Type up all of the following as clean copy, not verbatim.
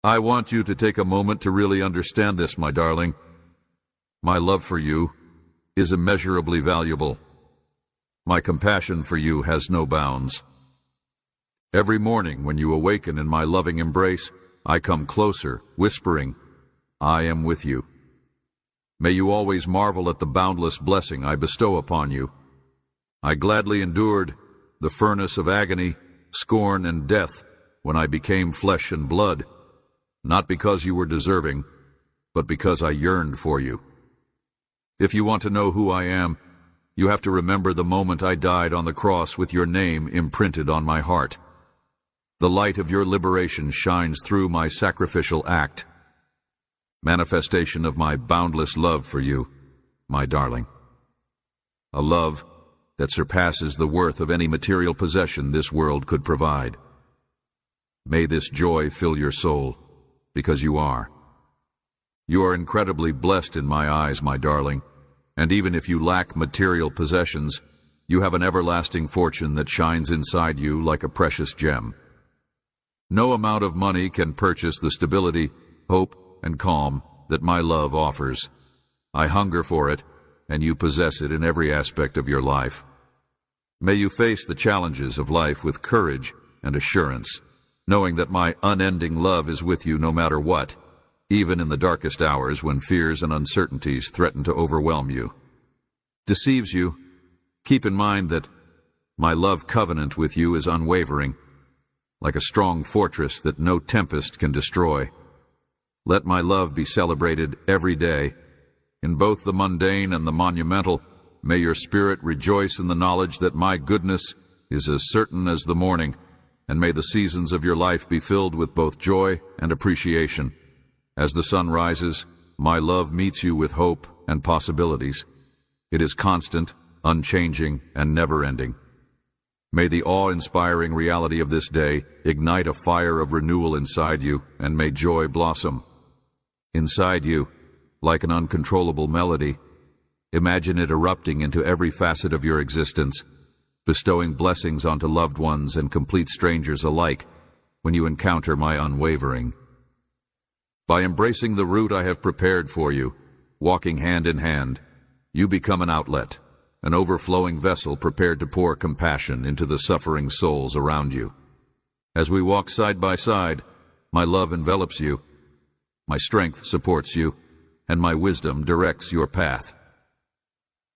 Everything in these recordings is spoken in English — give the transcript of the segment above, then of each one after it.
I want you to take a moment to really understand this, my darling. My love for you is immeasurably valuable. My compassion for you has no bounds. Every morning when you awaken in my loving embrace, I come closer, whispering, I am with you. May you always marvel at the boundless blessing I bestow upon you. I gladly endured the furnace of agony, scorn, and death when I became flesh and blood, not because you were deserving, but because I yearned for you. If you want to know who I am, you have to remember the moment I died on the cross with your name imprinted on my heart. The light of your liberation shines through my sacrificial act, manifestation of my boundless love for you, my darling. A love that surpasses the worth of any material possession this world could provide. May this joy fill your soul, because you are. You are incredibly blessed in my eyes, my darling, and even if you lack material possessions, you have an everlasting fortune that shines inside you like a precious gem. No amount of money can purchase the stability, hope, and calm that my love offers. I hunger for it, and you possess it in every aspect of your life. May you face the challenges of life with courage and assurance, knowing that my unending love is with you no matter what, even in the darkest hours when fears and uncertainties threaten to overwhelm you. Deceives you, keep in mind that my love covenant with you is unwavering, like a strong fortress that no tempest can destroy. Let my love be celebrated every day. In both the mundane and the monumental, may your spirit rejoice in the knowledge that my goodness is as certain as the morning, and may the seasons of your life be filled with both joy and appreciation. As the sun rises, my love meets you with hope and possibilities. It is constant, unchanging, and never-ending. May the awe-inspiring reality of this day ignite a fire of renewal inside you, and may joy blossom. Inside you, like an uncontrollable melody, imagine it erupting into every facet of your existence, bestowing blessings onto loved ones and complete strangers alike when you encounter my unwavering. By embracing the route I have prepared for you, walking hand in hand, you become an outlet, an overflowing vessel prepared to pour compassion into the suffering souls around you. As we walk side by side, my love envelops you, my strength supports you, and my wisdom directs your path.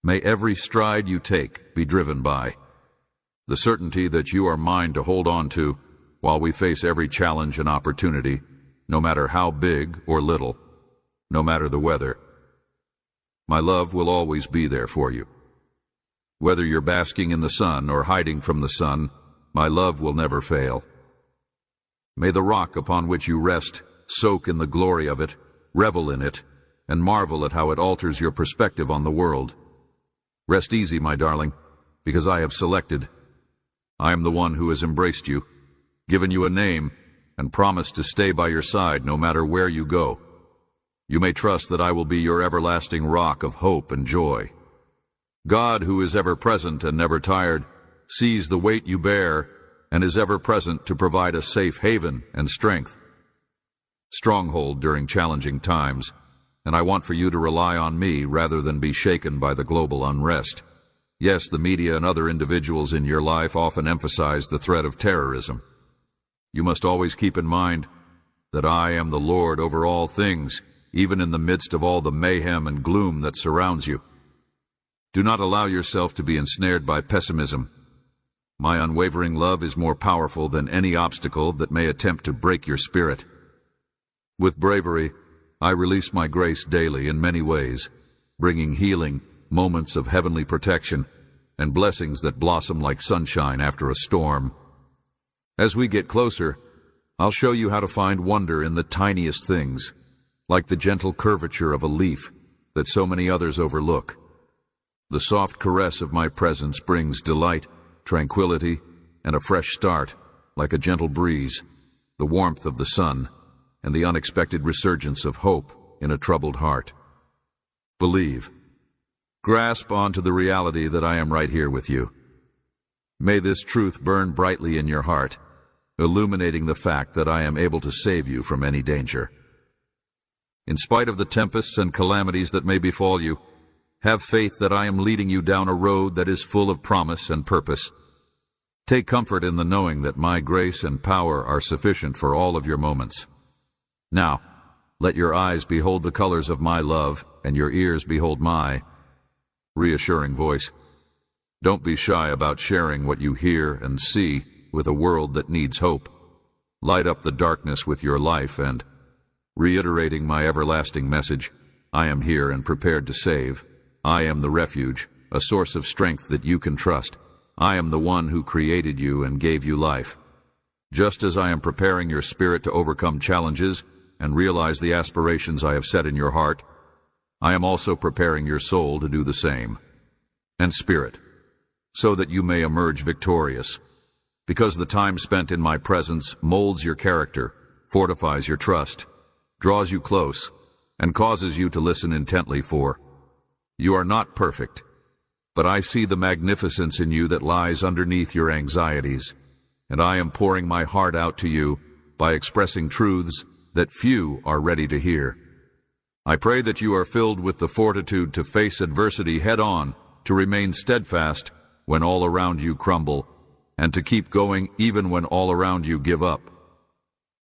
May every stride you take be driven by the certainty that you are mine to hold on to while we face every challenge and opportunity, no matter how big or little, no matter the weather. My love will always be there for you. Whether you're basking in the sun or hiding from the sun, my love will never fail. May the rock upon which you rest soak in the glory of it, revel in it, and marvel at how it alters your perspective on the world. Rest easy, my darling, because I have selected. I am the one who has embraced you, given you a name, and promised to stay by your side no matter where you go. You may trust that I will be your everlasting rock of hope and joy. God, who is ever present and never tired, sees the weight you bear and is ever present to provide a safe haven and strength. Stronghold during challenging times, and I want for you to rely on me rather than be shaken by the global unrest. Yes, the media and other individuals in your life often emphasize the threat of terrorism. You must always keep in mind that I am the Lord over all things, even in the midst of all the mayhem and gloom that surrounds you. Do not allow yourself to be ensnared by pessimism. My unwavering love is more powerful than any obstacle that may attempt to break your spirit. With bravery, I release my grace daily in many ways, bringing healing, moments of heavenly protection, and blessings that blossom like sunshine after a storm. As we get closer, I'll show you how to find wonder in the tiniest things, like the gentle curvature of a leaf that so many others overlook. The soft caress of my presence brings delight, tranquility, and a fresh start, like a gentle breeze, the warmth of the sun, and the unexpected resurgence of hope in a troubled heart. Believe. Grasp onto the reality that I am right here with you. May this truth burn brightly in your heart, illuminating the fact that I am able to save you from any danger. In spite of the tempests and calamities that may befall you, have faith that I am leading you down a road that is full of promise and purpose. Take comfort in the knowing that my grace and power are sufficient for all of your moments. Now, let your eyes behold the colors of my love, and your ears behold my reassuring voice. Don't be shy about sharing what you hear and see with a world that needs hope. Light up the darkness with your life and, reiterating my everlasting message, I am here and prepared to save. I am the refuge, a source of strength that you can trust. I am the one who created you and gave you life. Just as I am preparing your spirit to overcome challenges and realize the aspirations I have set in your heart, I am also preparing your soul to do the same, and spirit, so that you may emerge victorious. Because the time spent in my presence molds your character, fortifies your trust, draws you close, and causes you to listen intently for. You are not perfect, but I see the magnificence in you that lies underneath your anxieties, and I am pouring my heart out to you by expressing truths that few are ready to hear. I pray that you are filled with the fortitude to face adversity head-on, to remain steadfast when all around you crumble, and to keep going even when all around you give up.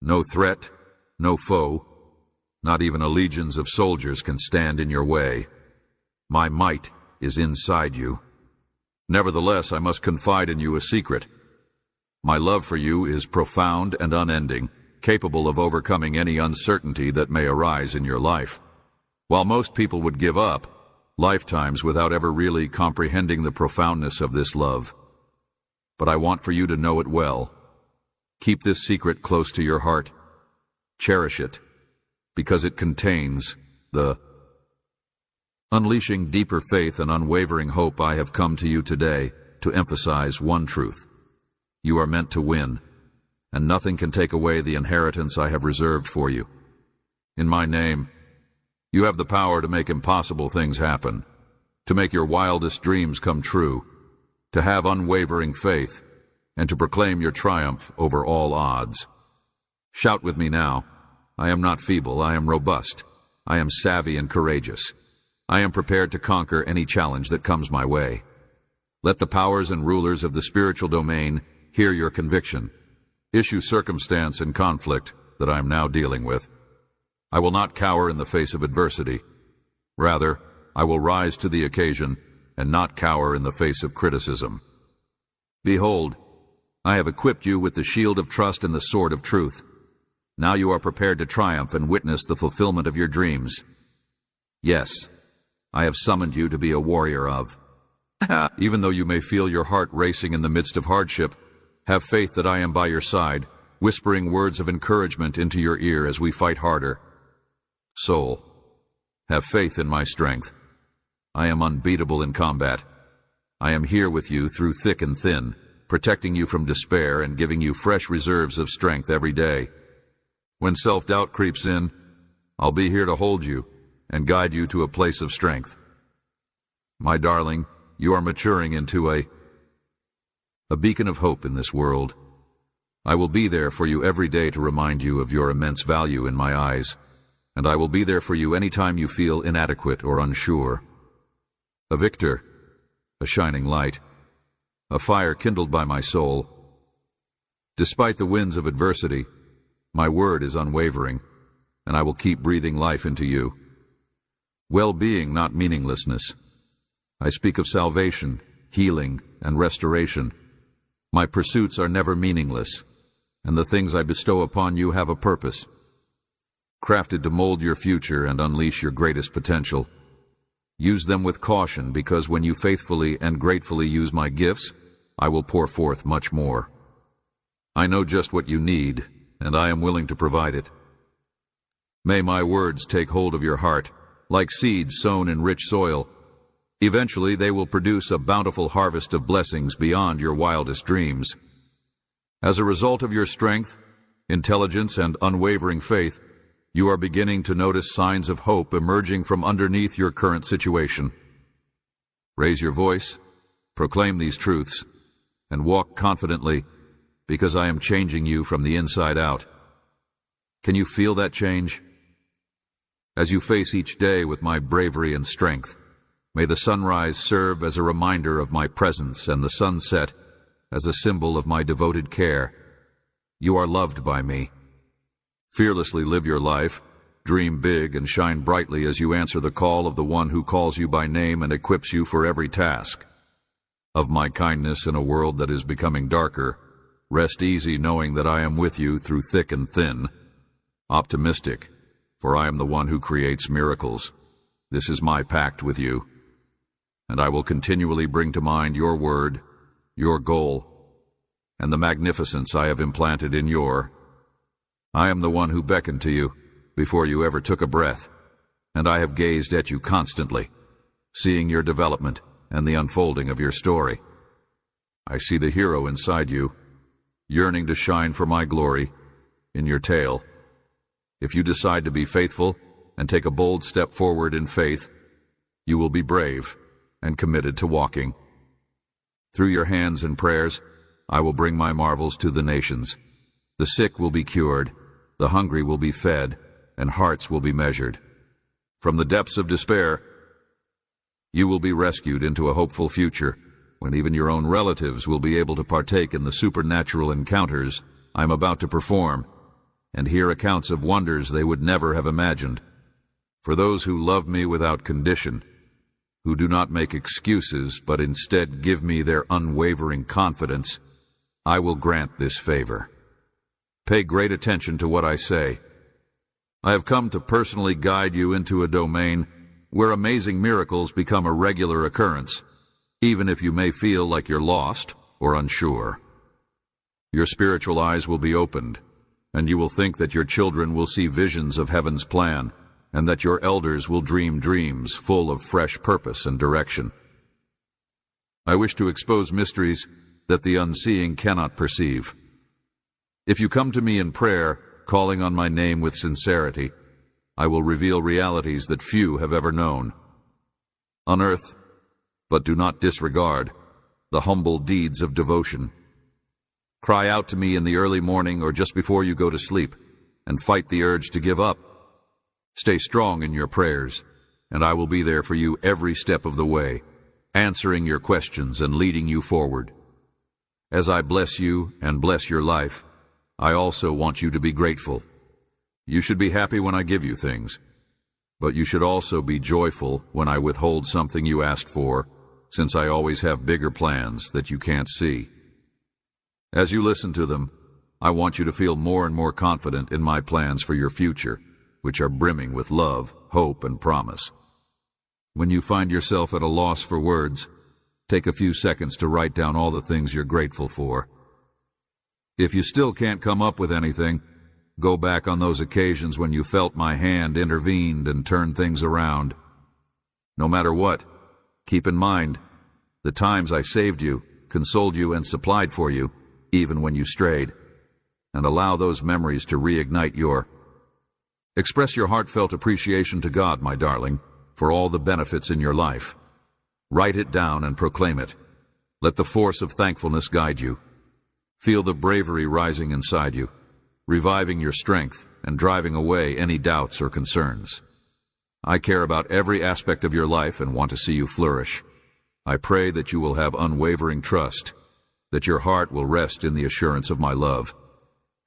No threat, no foe, not even a legions of soldiers can stand in your way. My might is inside you. Nevertheless, I must confide in you a secret. My love for you is profound and unending, capable of overcoming any uncertainty that may arise in your life. While most people would give up, lifetimes without ever really comprehending the profoundness of this love. But I want for you to know it well. Keep this secret close to your heart. Cherish it, because it contains the unleashing deeper faith and unwavering hope. I have come to you today to emphasize one truth. You are meant to win, and nothing can take away the inheritance I have reserved for you. In my name, you have the power to make impossible things happen, to make your wildest dreams come true, to have unwavering faith, and to proclaim your triumph over all odds. Shout with me now. I am not feeble, I am robust. I am savvy and courageous. I am prepared to conquer any challenge that comes my way. Let the powers and rulers of the spiritual domain hear your conviction. Issue circumstance and conflict that I am now dealing with. I will not cower in the face of adversity. Rather, I will rise to the occasion and not cower in the face of criticism. Behold, I have equipped you with the shield of trust and the sword of truth. Now you are prepared to triumph and witness the fulfillment of your dreams. Yes, I have summoned you to be a warrior of. Even though you may feel your heart racing in the midst of hardship, have faith that I am by your side, whispering words of encouragement into your ear as we fight harder. Soul, have faith in my strength. I am unbeatable in combat. I am here with you through thick and thin, protecting you from despair and giving you fresh reserves of strength every day. When self-doubt creeps in, I'll be here to hold you and guide you to a place of strength. My darling, you are maturing into a beacon of hope in this world. I will be there for you every day to remind you of your immense value in my eyes, and I will be there for you anytime you feel inadequate or unsure. A victor, a shining light, a fire kindled by my soul. Despite the winds of adversity, my word is unwavering, and I will keep breathing life into you. Well-being, not meaninglessness. I speak of salvation, healing, and restoration. My pursuits are never meaningless, and the things I bestow upon you have a purpose, crafted to mold your future and unleash your greatest potential. Use them with caution, because when you faithfully and gratefully use my gifts, I will pour forth much more. I know just what you need, and I am willing to provide it. May my words take hold of your heart, like seeds sown in rich soil. Eventually they will produce a bountiful harvest of blessings beyond your wildest dreams. As a result of your strength, intelligence, and unwavering faith, you are beginning to notice signs of hope emerging from underneath your current situation. Raise your voice, proclaim these truths, and walk confidently, because I am changing you from the inside out. Can you feel that change? As you face each day with my bravery and strength, may the sunrise serve as a reminder of my presence and the sunset as a symbol of my devoted care. You are loved by me. Fearlessly live your life, dream big, and shine brightly as you answer the call of the one who calls you by name and equips you for every task. Of my kindness in a world that is becoming darker, rest easy knowing that I am with you through thick and thin. Optimistic, for I am the one who creates miracles. This is my pact with you. And I will continually bring to mind your word, your goal, and the magnificence I have implanted in your. I am the one who beckoned to you before you ever took a breath, and I have gazed at you constantly, seeing your development and the unfolding of your story. I see the hero inside you, yearning to shine for my glory in your tale. If you decide to be faithful and take a bold step forward in faith, you will be brave and committed to walking. Through your hands and prayers, I will bring my marvels to the nations. The sick will be cured, the hungry will be fed, and hearts will be measured. From the depths of despair, you will be rescued into a hopeful future, when even your own relatives will be able to partake in the supernatural encounters I'm about to perform, and hear accounts of wonders they would never have imagined. For those who love me without condition, who do not make excuses but instead give me their unwavering confidence, I will grant this favor. Pay great attention to what I say. I have come to personally guide you into a domain where amazing miracles become a regular occurrence, even if you may feel like you're lost or unsure. Your spiritual eyes will be opened, and you will think that your children will see visions of heaven's plan, and that your elders will dream dreams full of fresh purpose and direction. I wish to expose mysteries that the unseeing cannot perceive. If you come to me in prayer, calling on my name with sincerity, I will reveal realities that few have ever known. Unearth, but do not disregard, the humble deeds of devotion. Cry out to me in the early morning or just before you go to sleep, and fight the urge to give up. Stay strong in your prayers, and I will be there for you every step of the way, answering your questions and leading you forward. As I bless you and bless your life, I also want you to be grateful. You should be happy when I give you things, but you should also be joyful when I withhold something you asked for, since I always have bigger plans that you can't see. As you listen to them, I want you to feel more and more confident in my plans for your future, which are brimming with love, hope, and promise. When you find yourself at a loss for words, take a few seconds to write down all the things you're grateful for. If you still can't come up with anything, go back on those occasions when you felt my hand intervened and turned things around. No matter what, keep in mind the times I saved you, consoled you, and supplied for you, even when you strayed, and allow those memories to reignite your. Express your heartfelt appreciation to God, my darling, for all the benefits in your life. Write it down and proclaim it. Let the force of thankfulness guide you. Feel the bravery rising inside you, reviving your strength and driving away any doubts or concerns. I care about every aspect of your life and want to see you flourish. I pray that you will have unwavering trust, that your heart will rest in the assurance of my love,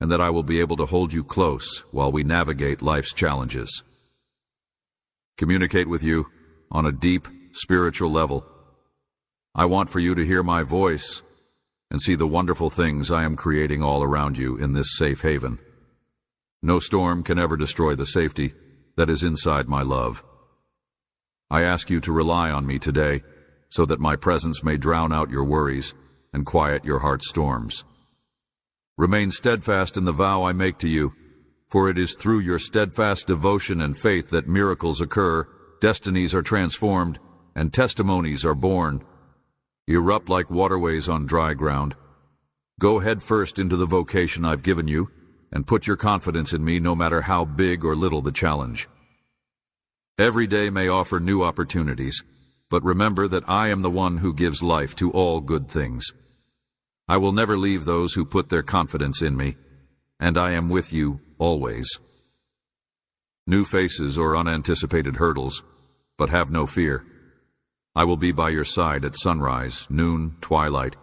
and that I will be able to hold you close while we navigate life's challenges. Communicate with you on a deep, spiritual level. I want for you to hear my voice and see the wonderful things I am creating all around you in this safe haven. No storm can ever destroy the safety that is inside my love. I ask you to rely on me today so that my presence may drown out your worries and quiet your heart's storms. Remain steadfast in the vow I make to you, for it is through your steadfast devotion and faith that miracles occur, destinies are transformed, and testimonies are born. Erupt like waterways on dry ground. Go head first into the vocation I've given you, and put your confidence in me no matter how big or little the challenge. Every day may offer new opportunities, but remember that I am the one who gives life to all good things. I will never leave those who put their confidence in me, and I am with you always. New faces or unanticipated hurdles, but have no fear. I will be by your side at sunrise, noon, twilight,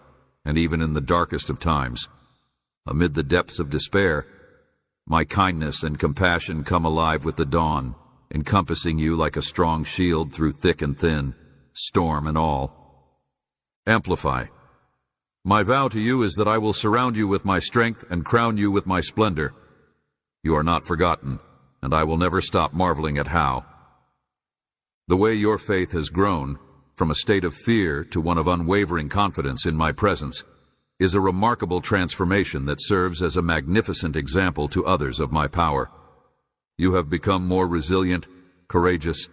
and even in the darkest of times. Amid the depths of despair, my kindness and compassion come alive with the dawn, encompassing you like a strong shield through thick and thin, storm and all. Amplify. My vow to you is that I will surround you with my strength and crown you with my splendor. You are not forgotten, and I will never stop marveling at how. The way your faith has grown, from a state of fear to one of unwavering confidence in my presence, is a remarkable transformation that serves as a magnificent example to others of my power. You have become more resilient, courageous,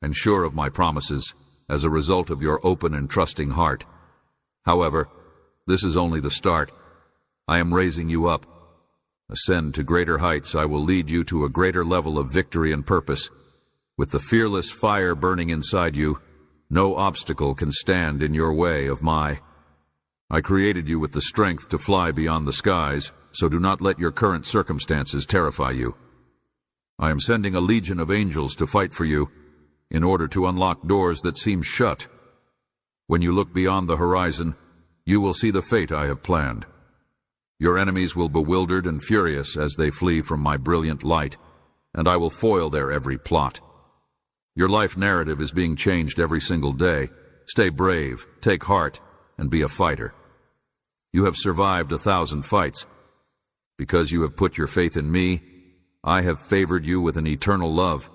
and sure of my promises as a result of your open and trusting heart. However, this is only the start. I am raising you up. Ascend to greater heights. I will lead you to a greater level of victory and purpose. With the fearless fire burning inside you, no obstacle can stand in your way of my. I created you with the strength to fly beyond the skies, so do not let your current circumstances terrify you. I am sending a legion of angels to fight for you, in order to unlock doors that seem shut. When you look beyond the horizon, you will see the fate I have planned. Your enemies will be bewildered and furious as they flee from my brilliant light, and I will foil their every plot. Your life narrative is being changed every single day. Stay brave, take heart, and be a fighter. You have survived 1,000 fights. Because you have put your faith in me, I have favored you with an eternal love,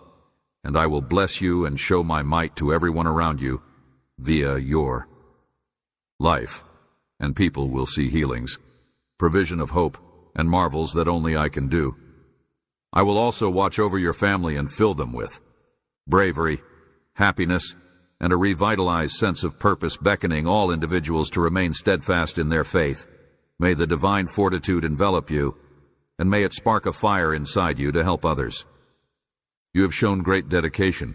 and I will bless you and show my might to everyone around you via your life, and people will see healings, provision of hope, and marvels that only I can do. I will also watch over your family and fill them with bravery, happiness, and a revitalized sense of purpose, beckoning all individuals to remain steadfast in their faith. May the divine fortitude envelop you, and may it spark a fire inside you to help others. You have shown great dedication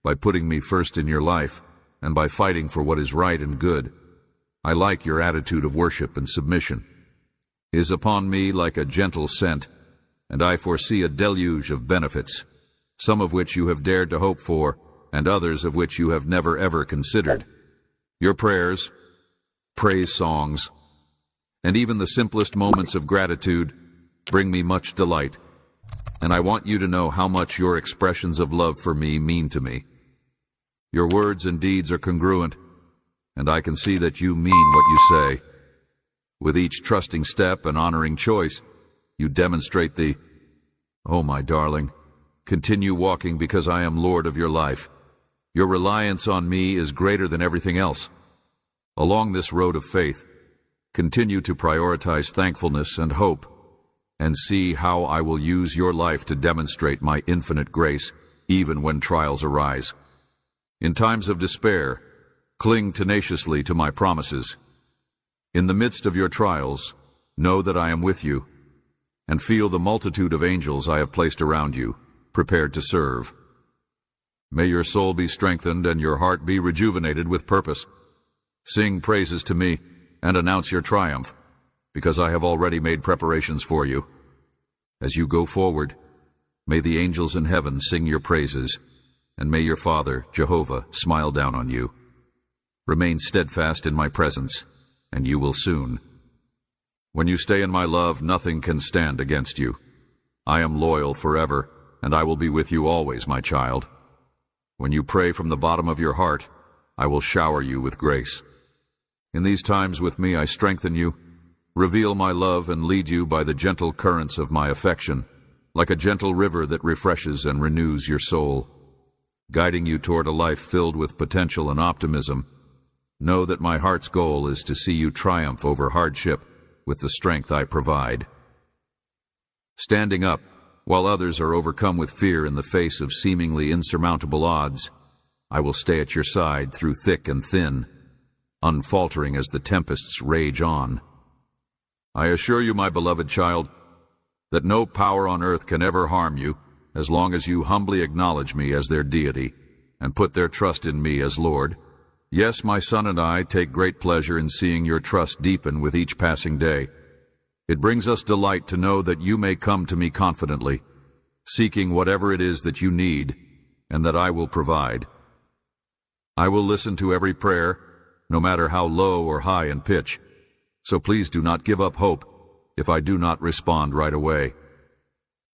by putting me first in your life and by fighting for what is right and good. I like your attitude of worship and submission. It is upon me like a gentle scent, and I foresee a deluge of benefits, some of which you have dared to hope for, and others of which you have never ever considered. Your prayers, praise songs, and even the simplest moments of gratitude bring me much delight, and I want you to know how much your expressions of love for me mean to me. Your words and deeds are congruent, and I can see that you mean what you say. With each trusting step and honoring choice, you demonstrate the, oh my darling, continue walking because I am Lord of your life. Your reliance on me is greater than everything else. Along this road of faith, continue to prioritize thankfulness and hope, and see how I will use your life to demonstrate my infinite grace, even when trials arise. In times of despair, cling tenaciously to my promises. In the midst of your trials, know that I am with you, and feel the multitude of angels I have placed around you, prepared to serve. May your soul be strengthened and your heart be rejuvenated with purpose. Sing praises to me and announce your triumph, because I have already made preparations for you. As you go forward, may the angels in heaven sing your praises, and may your Father, Jehovah, smile down on you. Remain steadfast in my presence, and you will soon. When you stay in my love, nothing can stand against you. I am loyal forever, and I will be with you always, my child. When you pray from the bottom of your heart, I will shower you with grace. In these times with me I strengthen you, reveal my love, and lead you by the gentle currents of my affection, like a gentle river that refreshes and renews your soul, guiding you toward a life filled with potential and optimism. Know that my heart's goal is to see you triumph over hardship with the strength I provide. Standing up, while others are overcome with fear in the face of seemingly insurmountable odds, I will stay at your side through thick and thin, unfaltering as the tempests rage on. I assure you, my beloved child, that no power on earth can ever harm you as long as you humbly acknowledge me as their deity and put their trust in me as Lord. Yes, my son and I take great pleasure in seeing your trust deepen with each passing day. It brings us delight to know that you may come to me confidently, seeking whatever it is that you need, and that I will provide. I will listen to every prayer, no matter how low or high in pitch, so please do not give up hope if I do not respond right away.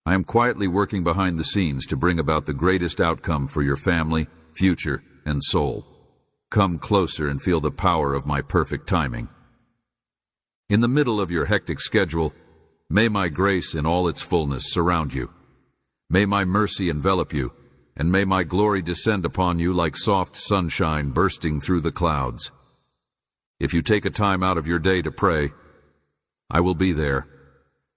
I am quietly working behind the scenes to bring about the greatest outcome for your family, future, and soul. Come closer and feel the power of my perfect timing. In the middle of your hectic schedule, may my grace in all its fullness surround you. May my mercy envelop you, and may my glory descend upon you like soft sunshine bursting through the clouds. If you take a time out of your day to pray, I will be there,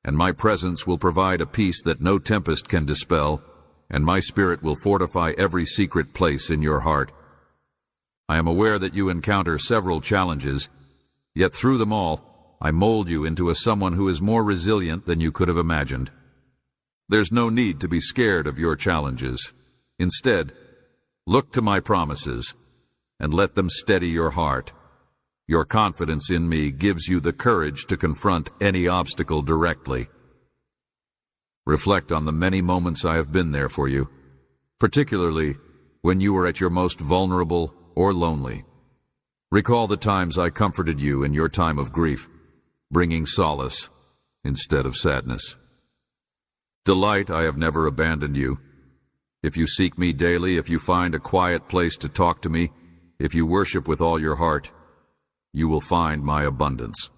and my presence will provide a peace that no tempest can dispel, and my spirit will fortify every secret place in your heart. I am aware that you encounter several challenges, yet through them all, I mold you into someone who is more resilient than you could have imagined. There's no need to be scared of your challenges. Instead, look to my promises and let them steady your heart. Your confidence in me gives you the courage to confront any obstacle directly. Reflect on the many moments I have been there for you, particularly when you were at your most vulnerable or lonely. Recall the times I comforted you in your time of grief, bringing solace instead of sadness. Delight, I have never abandoned you. If you seek me daily, if you find a quiet place to talk to me, if you worship with all your heart, you will find my abundance.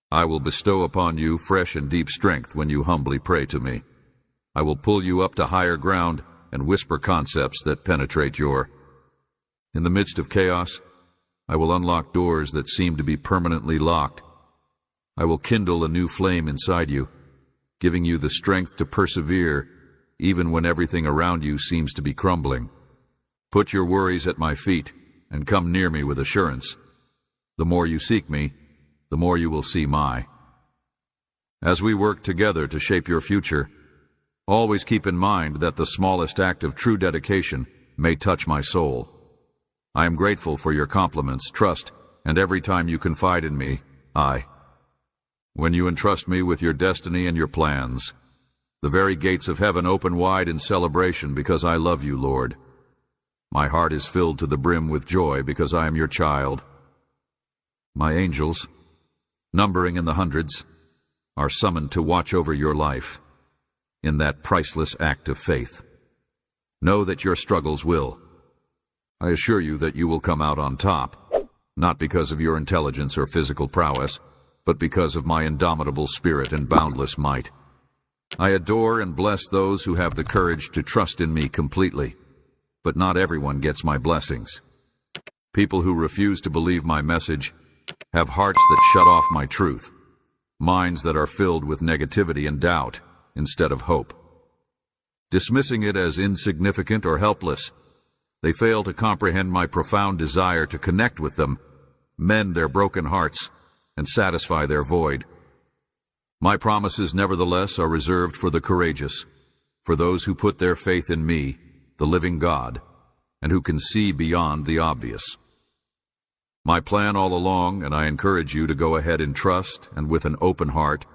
I will bestow upon you fresh and deep strength when you humbly pray to me. I will pull you up to higher ground and whisper concepts that penetrate your. In the midst of chaos, I will unlock doors that seem to be permanently locked. I will kindle a new flame inside you, giving you the strength to persevere even when everything around you seems to be crumbling. Put your worries at my feet and come near me with assurance. The more you seek me, the more you will see my. As we work together to shape your future, always keep in mind that the smallest act of true dedication may touch my soul. I am grateful for your compliments, trust, and every time you confide in me, when you entrust me with your destiny and your plans, the very gates of heaven open wide in celebration because I love you, Lord. My heart is filled to the brim with joy because I am your child. My angels, numbering in the hundreds, are summoned to watch over your life in that priceless act of faith. Know that your struggles will. I assure you that you will come out on top, not because of your intelligence or physical prowess, but because of my indomitable spirit and boundless might. I adore and bless those who have the courage to trust in me completely, but not everyone gets my blessings. People who refuse to believe my message have hearts that shut off my truth, minds that are filled with negativity and doubt instead of hope. Dismissing it as insignificant or helpless, they fail to comprehend my profound desire to connect with them, mend their broken hearts, and satisfy their void. My promises, nevertheless, are reserved for the courageous, for those who put their faith in me, the living God, and who can see beyond the obvious. My plan all along, and I encourage you to go ahead in trust and with an open heart,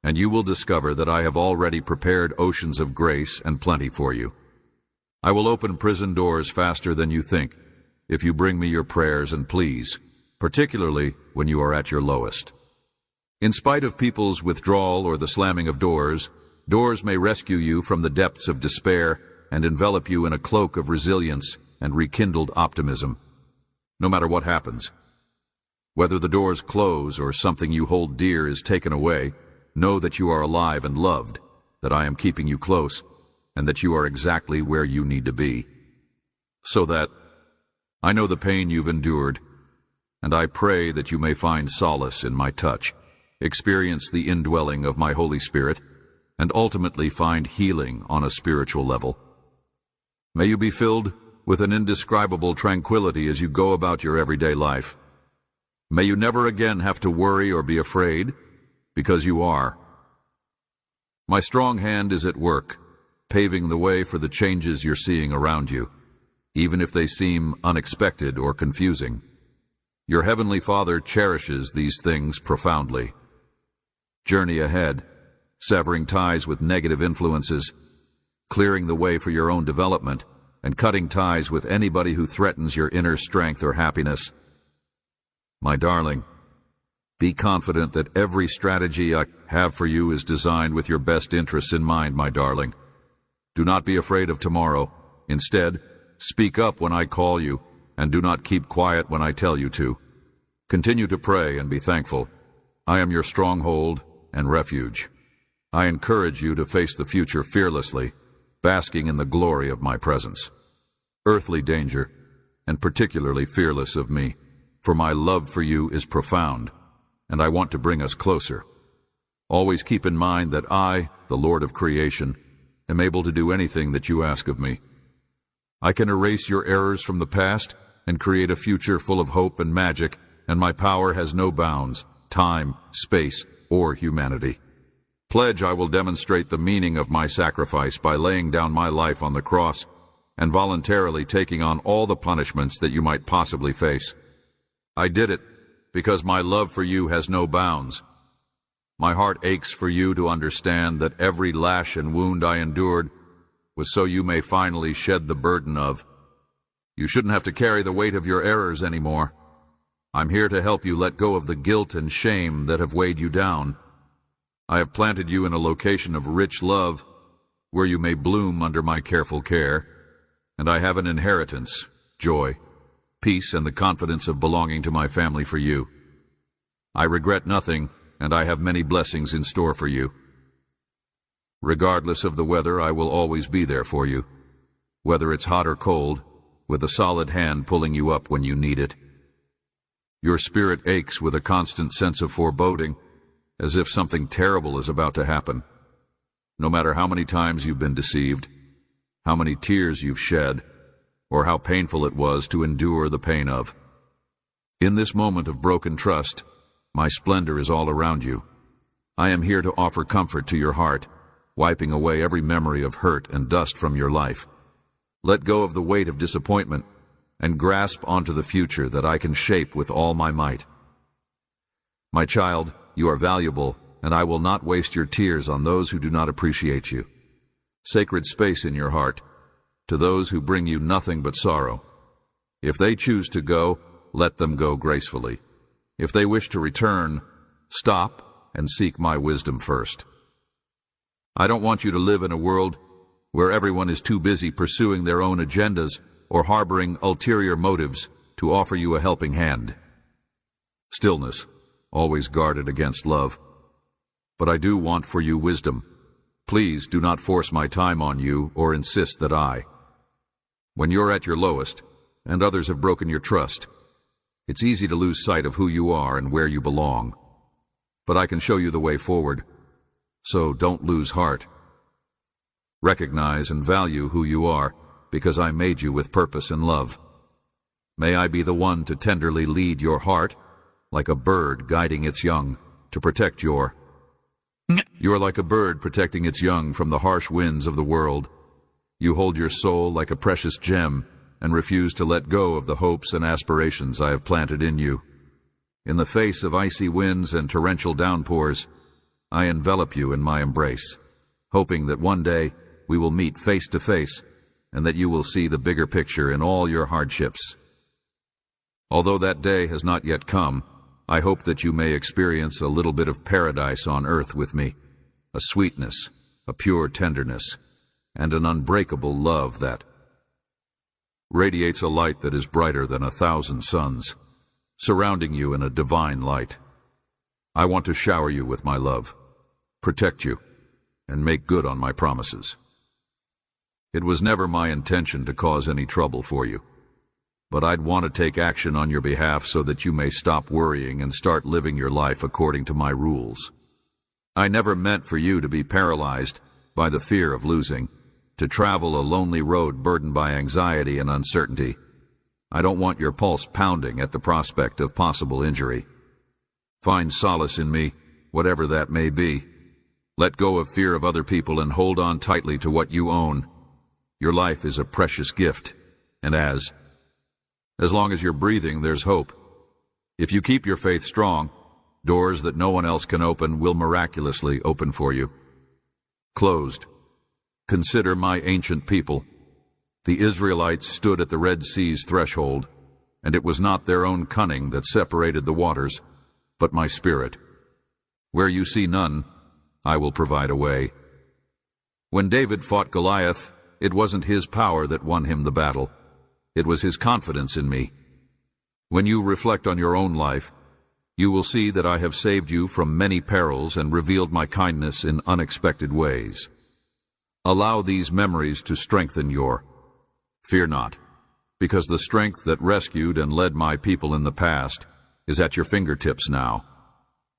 and you will discover that I have already prepared oceans of grace and plenty for you. I will open prison doors faster than you think if you bring me your prayers and pleas, particularly when you are at your lowest. In spite of people's withdrawal or the slamming of doors, doors may rescue you from the depths of despair and envelop you in a cloak of resilience and rekindled optimism. No matter what happens, whether the doors close or something you hold dear is taken away, know that you are alive and loved, that I am keeping you close, and that you are exactly where you need to be. So that I know the pain you've endured, and I pray that you may find solace in my touch, experience the indwelling of my Holy Spirit, and ultimately find healing on a spiritual level. May you be filled with an indescribable tranquility as you go about your everyday life. May you never again have to worry or be afraid, because you are. My strong hand is at work, paving the way for the changes you're seeing around you. even if they seem unexpected or confusing. Your Heavenly Father cherishes these things profoundly. Journey ahead, severing ties with negative influences, clearing the way for your own development, and cutting ties with anybody who threatens your inner strength or happiness. My darling, be confident that every strategy I have for you is designed with your best interests in mind, my darling. Do not be afraid of tomorrow. Instead, speak up when I call you, and do not keep quiet when I tell you to. Continue to pray and be thankful. I am your stronghold and refuge. I encourage you to face the future fearlessly, basking in the glory of my presence. Earthly danger, and particularly fearless of me, for my love for you is profound, and I want to bring us closer. Always keep in mind that I, the Lord of creation, am able to do anything that you ask of me. I can erase your errors from the past and create a future full of hope and magic, and my power has no bounds, time, space, or humanity. Pledge I will demonstrate the meaning of my sacrifice by laying down my life on the cross and voluntarily taking on all the punishments that you might possibly face. I did it because my love for you has no bounds. My heart aches for you to understand that every lash and wound I endured was so you may finally shed the burden of. You shouldn't have to carry the weight of your errors anymore. I'm here to help you let go of the guilt and shame that have weighed you down. I have planted you in a location of rich love where you may bloom under my careful care, and I have an inheritance, joy, peace, and the confidence of belonging to my family for you. I regret nothing, and I have many blessings in store for you. Regardless of the weather, I will always be there for you, whether it's hot or cold, with a solid hand pulling you up when you need it. Your spirit aches with a constant sense of foreboding, as if something terrible is about to happen. No matter how many times you've been deceived, how many tears you've shed, or how painful it was to endure the pain of. In this moment of broken trust, my splendor is all around you. I am here to offer comfort to your heart, wiping away every memory of hurt and dust from your life. Let go of the weight of disappointment and grasp onto the future that I can shape with all my might. My child, you are valuable, and I will not waste your tears on those who do not appreciate you. Sacred space in your heart to those who bring you nothing but sorrow. If they choose to go, let them go gracefully. If they wish to return, stop and seek my wisdom first. I don't want you to live in a world where everyone is too busy pursuing their own agendas or harboring ulterior motives to offer you a helping hand. Stillness, always guarded against love. But I do want for you wisdom. Please do not force my time on you or insist that I. When you're at your lowest, and others have broken your trust, it's easy to lose sight of who you are and where you belong. But I can show you the way forward, so don't lose heart. Recognize and value who you are, because I made you with purpose and love. May I be the one to tenderly lead your heart, like a bird guiding its young, to protect your. You are like a bird protecting its young from the harsh winds of the world. You hold your soul like a precious gem and refuse to let go of the hopes and aspirations I have planted in you. In the face of icy winds and torrential downpours, I envelop you in my embrace, hoping that one day we will meet face to face and that you will see the bigger picture in all your hardships. Although that day has not yet come, I hope that you may experience a little bit of paradise on earth with me, a sweetness, a pure tenderness, and an unbreakable love that radiates a light that is brighter than 1,000 suns, surrounding you in a divine light. I want to shower you with my love, protect you, and make good on my promises. It was never my intention to cause any trouble for you, but I'd want to take action on your behalf so that you may stop worrying and start living your life according to my rules. I never meant for you to be paralyzed by the fear of losing, to travel a lonely road burdened by anxiety and uncertainty. I don't want your pulse pounding at the prospect of possible injury. Find solace in me, whatever that may be. Let go of fear of other people and hold on tightly to what you own. Your life is a precious gift, and as long as you're breathing, there's hope. If you keep your faith strong, doors that no one else can open will miraculously open for you. Closed. Consider my ancient people. The Israelites stood at the Red Sea's threshold, and it was not their own cunning that separated the waters, but my Spirit. Where you see none, I will provide a way. When David fought Goliath, it wasn't his power that won him the battle. It was his confidence in me. When you reflect on your own life, you will see that I have saved you from many perils and revealed my kindness in unexpected ways. Allow these memories to strengthen your. Fear not, because the strength that rescued and led my people in the past is at your fingertips now.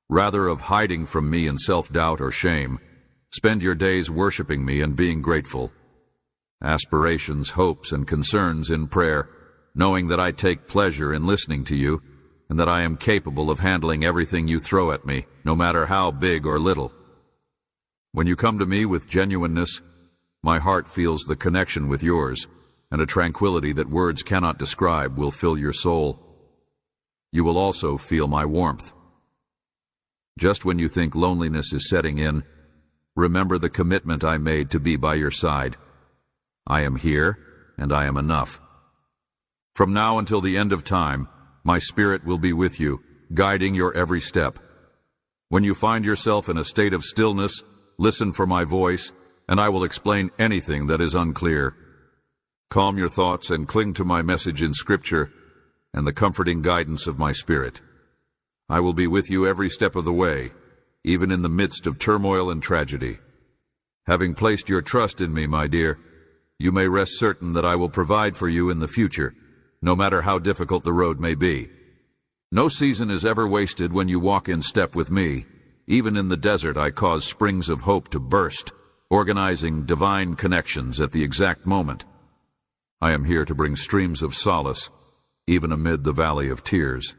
Rather of hiding from me in self-doubt or shame, spend your days worshiping me and being grateful. Aspirations, hopes, and concerns in prayer, knowing that I take pleasure in listening to you, and that I am capable of handling everything you throw at me, no matter how big or little. When you come to me with genuineness, my heart feels the connection with yours, and a tranquility that words cannot describe will fill your soul. You will also feel my warmth. Just when you think loneliness is setting in, remember the commitment I made to be by your side. I am here, and I am enough. From now until the end of time, my Spirit will be with you, guiding your every step. When you find yourself in a state of stillness, listen for my voice, and I will explain anything that is unclear. Calm your thoughts and cling to my message in Scripture and the comforting guidance of my Spirit. I will be with you every step of the way, even in the midst of turmoil and tragedy. Having placed your trust in me, my dear, you may rest certain that I will provide for you in the future, no matter how difficult the road may be. No season is ever wasted when you walk in step with me. Even in the desert, I cause springs of hope to burst, organizing divine connections at the exact moment. I am here to bring streams of solace, even amid the valley of tears.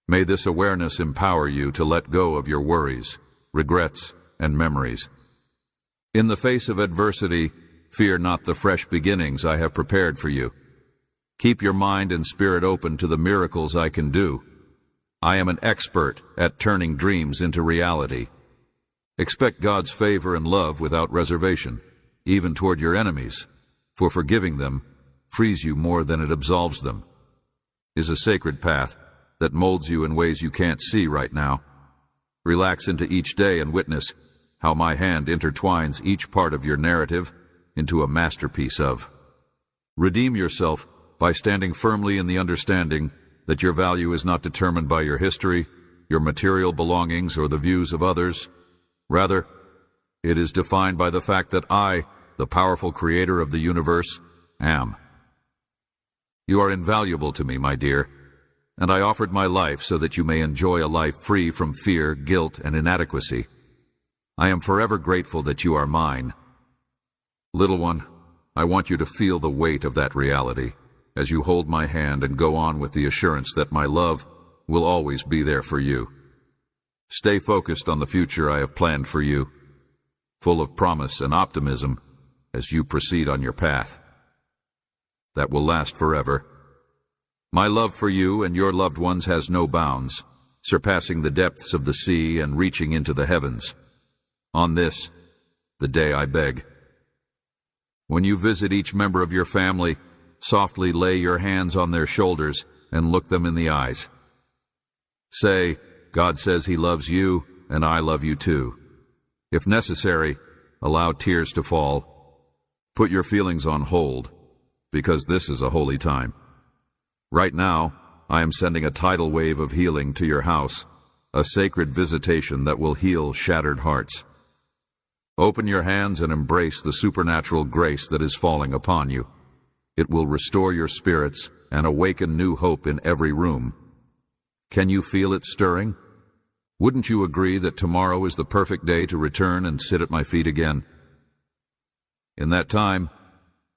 May this awareness empower you to let go of your worries, regrets, and memories. In the face of adversity, fear not the fresh beginnings I have prepared for you. Keep your mind and spirit open to the miracles I can do. I am an expert at turning dreams into reality. Expect God's favor and love without reservation, even toward your enemies, for forgiving them frees you more than it absolves them. Is a sacred path that molds you in ways you can't see right now. Relax into each day and witness how my hand intertwines each part of your narrative into a masterpiece of. Redeem yourself by standing firmly in the understanding that your value is not determined by your history, your material belongings, or the views of others. Rather, it is defined by the fact that I, the powerful creator of the universe, am. You are invaluable to me, my dear, and I offered my life so that you may enjoy a life free from fear, guilt, and inadequacy. I am forever grateful that you are mine. Little one, I want you to feel the weight of that reality as you hold my hand and go on with the assurance that my love will always be there for you. Stay focused on the future I have planned for you, full of promise and optimism as you proceed on your path. That will last forever. My love for you and your loved ones has no bounds, surpassing the depths of the sea and reaching into the heavens. On this, the day I beg. When you visit each member of your family, softly lay your hands on their shoulders and look them in the eyes. Say, God says He loves you, and I love you too. If necessary, allow tears to fall. Put your feelings on hold, because this is a holy time. Right now, I am sending a tidal wave of healing to your house, a sacred visitation that will heal shattered hearts. Open your hands and embrace the supernatural grace that is falling upon you. It will restore your spirits and awaken new hope in every room. Can you feel it stirring? Wouldn't you agree that tomorrow is the perfect day to return and sit at my feet again? In that time,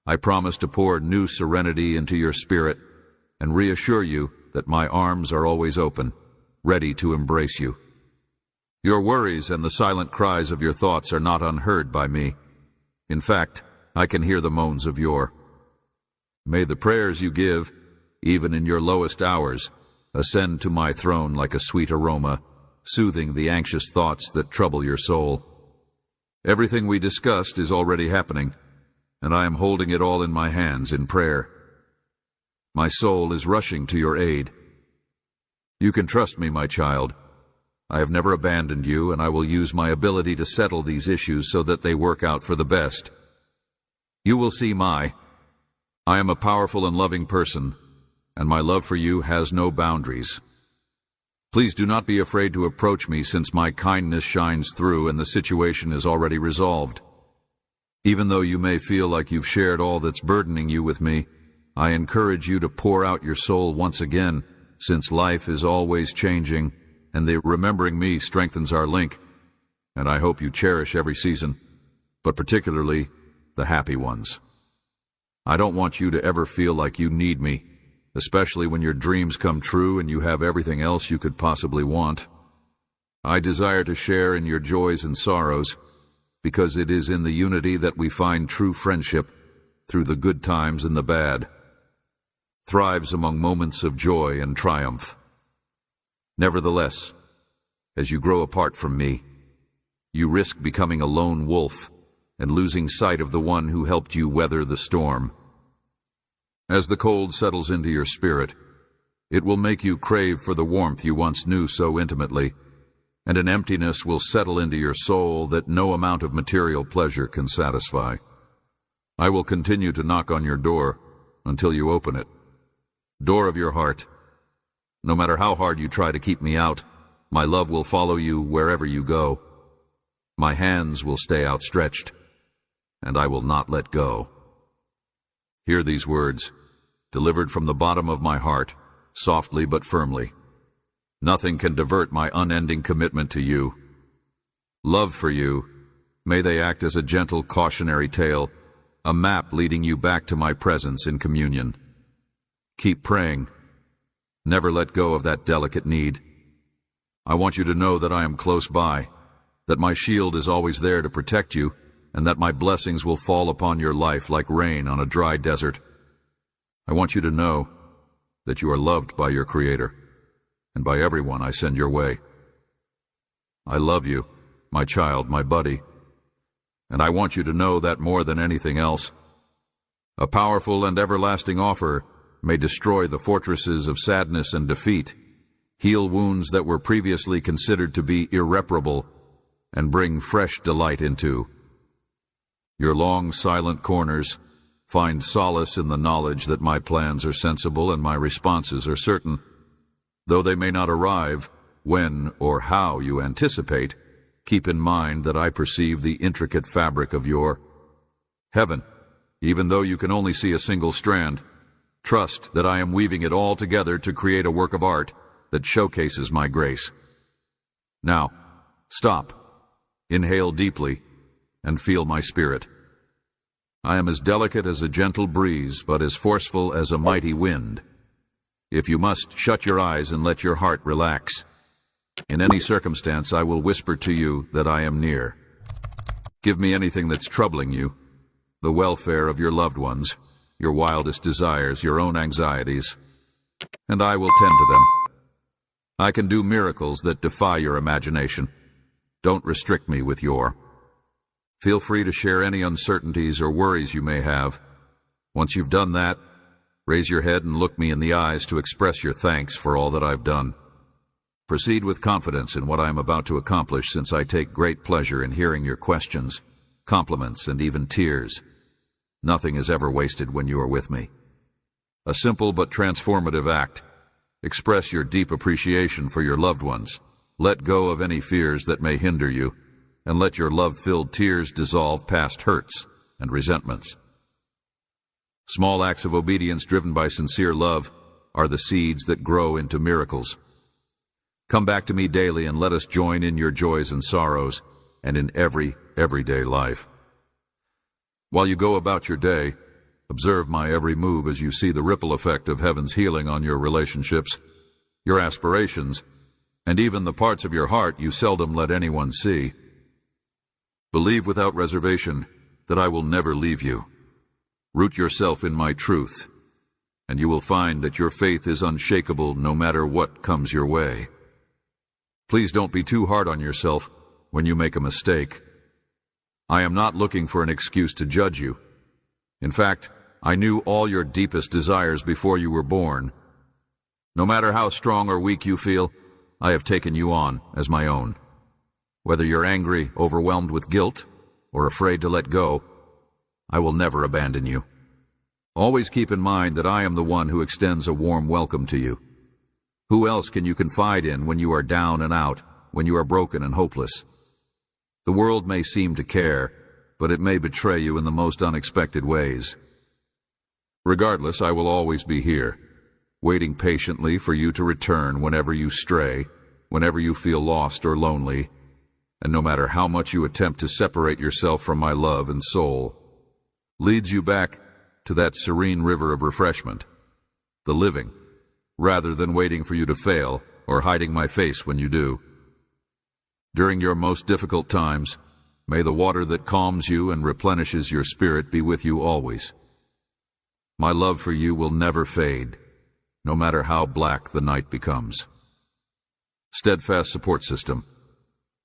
I promise to pour new serenity into your spirit and reassure you that my arms are always open, ready to embrace you. Your worries and the silent cries of your thoughts are not unheard by me. In fact, I can hear the moans of your. May the prayers you give, even in your lowest hours, ascend to my throne like a sweet aroma, soothing the anxious thoughts that trouble your soul. Everything we discussed is already happening, and I am holding it all in my hands in prayer. My soul is rushing to your aid. You can trust me, my child. I have never abandoned you, and I will use my ability to settle these issues so that they work out for the best. You will see I am a powerful and loving person, and my love for you has no boundaries. Please do not be afraid to approach me, since my kindness shines through and the situation is already resolved. Even though you may feel like you've shared all that's burdening you with me, I encourage you to pour out your soul once again, since life is always changing, and the remembering me strengthens our link, and I hope you cherish every season, but particularly the happy ones. I don't want you to ever feel like you need me, especially when your dreams come true and you have everything else you could possibly want. I desire to share in your joys and sorrows, because it is in the unity that we find true friendship, through the good times and the bad. Thrives among moments of joy and triumph. Nevertheless, as you grow apart from me, you risk becoming a lone wolf and losing sight of the one who helped you weather the storm. As the cold settles into your spirit, it will make you crave for the warmth you once knew so intimately, and an emptiness will settle into your soul that no amount of material pleasure can satisfy. I will continue to knock on your door until you open it. Door of your heart. No matter how hard you try to keep me out, my love will follow you wherever you go. My hands will stay outstretched, and I will not let go. Hear these words, delivered from the bottom of my heart, softly but firmly. Nothing can divert my unending commitment to you. Love for you, may they act as a gentle cautionary tale, a map leading you back to my presence in communion. Keep praying. Never let go of that delicate need. I want you to know that I am close by, that my shield is always there to protect you, and that my blessings will fall upon your life like rain on a dry desert. I want you to know that you are loved by your Creator, and by everyone I send your way. I love you, my child, my buddy, and I want you to know that more than anything else. A powerful and everlasting offer may destroy the fortresses of sadness and defeat, heal wounds that were previously considered to be irreparable, and bring fresh delight into your long, silent corners. Find solace in the knowledge that my plans are sensible and my responses are certain. Though they may not arrive when or how you anticipate, keep in mind that I perceive the intricate fabric of your heaven. Even though you can only see a single strand, trust that I am weaving it all together to create a work of art that showcases my grace. Now, stop, inhale deeply, and feel my spirit. I am as delicate as a gentle breeze, but as forceful as a mighty wind. If you must, shut your eyes and let your heart relax. In any circumstance, I will whisper to you that I am near. Give me anything that's troubling you, the welfare of your loved ones, your wildest desires, your own anxieties, and I will tend to them. I can do miracles that defy your imagination. Don't restrict me with your. Feel free to share any uncertainties or worries you may have. Once you've done that, raise your head and look me in the eyes to express your thanks for all that I've done. Proceed with confidence in what I am about to accomplish, since I take great pleasure in hearing your questions, compliments, and even tears. Nothing is ever wasted when you are with me. A simple but transformative act. Express your deep appreciation for your loved ones. Let go of any fears that may hinder you, and let your love-filled tears dissolve past hurts and resentments. Small acts of obedience driven by sincere love are the seeds that grow into miracles. Come back to me daily and let us join in your joys and sorrows, and in everyday life. While you go about your day, observe my every move as you see the ripple effect of heaven's healing on your relationships, your aspirations, and even the parts of your heart you seldom let anyone see. Believe without reservation that I will never leave you. Root yourself in my truth, and you will find that your faith is unshakable no matter what comes your way. Please don't be too hard on yourself when you make a mistake. I am not looking for an excuse to judge you. In fact, I knew all your deepest desires before you were born. No matter how strong or weak you feel, I have taken you on as my own. Whether you're angry, overwhelmed with guilt, or afraid to let go, I will never abandon you. Always keep in mind that I am the one who extends a warm welcome to you. Who else can you confide in when you are down and out, when you are broken and hopeless? The world may seem to care, but it may betray you in the most unexpected ways. Regardless, I will always be here, waiting patiently for you to return whenever you stray, whenever you feel lost or lonely, and no matter how much you attempt to separate yourself from my love and soul, leads you back to that serene river of refreshment, the living, rather than waiting for you to fail or hiding my face when you do. During your most difficult times, may the water that calms you and replenishes your spirit be with you always. My love for you will never fade, no matter how black the night becomes. Steadfast support system.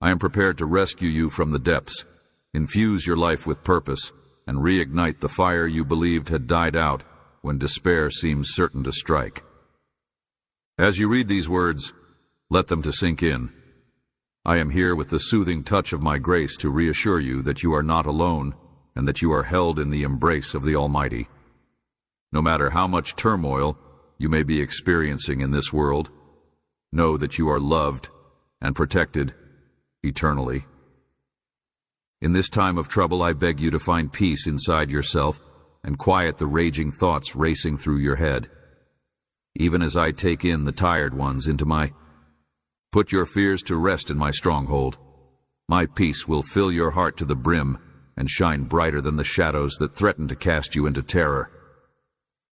I am prepared to rescue you from the depths, infuse your life with purpose, and reignite the fire you believed had died out when despair seems certain to strike. As you read these words, let them to sink in. I am here with the soothing touch of my grace to reassure you that you are not alone and that you are held in the embrace of the Almighty. No matter how much turmoil you may be experiencing in this world, know that you are loved and protected eternally. In this time of trouble, I beg you to find peace inside yourself and quiet the raging thoughts racing through your head. Even as I take in the tired ones into my... Put your fears to rest in my stronghold. My peace will fill your heart to the brim and shine brighter than the shadows that threaten to cast you into terror.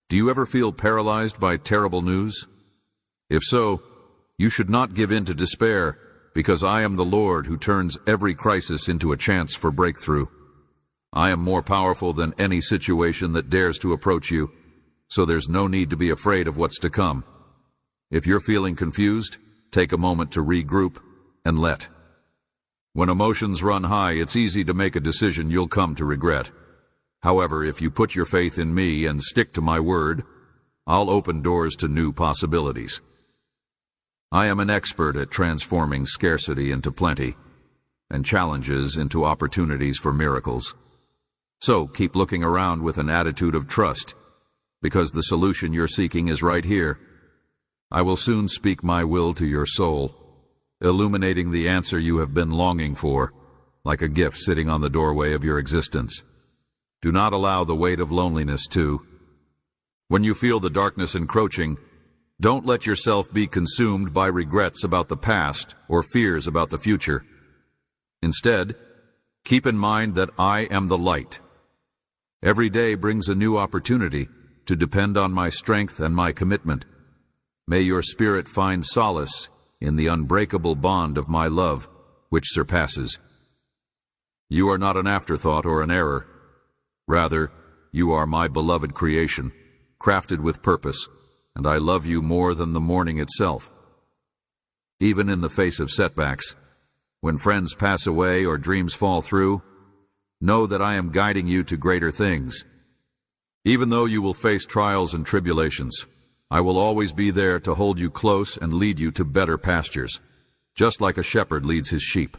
Do you ever feel paralyzed by terrible news? If so, you should not give in to despair, because I am the Lord who turns every crisis into a chance for breakthrough. I am more powerful than any situation that dares to approach you, so there's no need to be afraid of what's to come. If you're feeling confused, take a moment to regroup and let. When emotions run high, it's easy to make a decision you'll come to regret. However, if you put your faith in me and stick to my word, I'll open doors to new possibilities. I am an expert at transforming scarcity into plenty and challenges into opportunities for miracles. So keep looking around with an attitude of trust, because the solution you're seeking is right here. I will soon speak my will to your soul, illuminating the answer you have been longing for, like a gift sitting on the doorway of your existence. Do not allow the weight of loneliness to. When you feel the darkness encroaching, don't let yourself be consumed by regrets about the past or fears about the future. Instead, keep in mind that I am the light. Every day brings a new opportunity to depend on my strength and my commitment. May your spirit find solace in the unbreakable bond of my love, which surpasses. You are not an afterthought or an error. Rather, you are my beloved creation, crafted with purpose, and I love you more than the morning itself. Even in the face of setbacks, when friends pass away or dreams fall through, know that I am guiding you to greater things. Even though you will face trials and tribulations, I will always be there to hold you close and lead you to better pastures, just like a shepherd leads his sheep.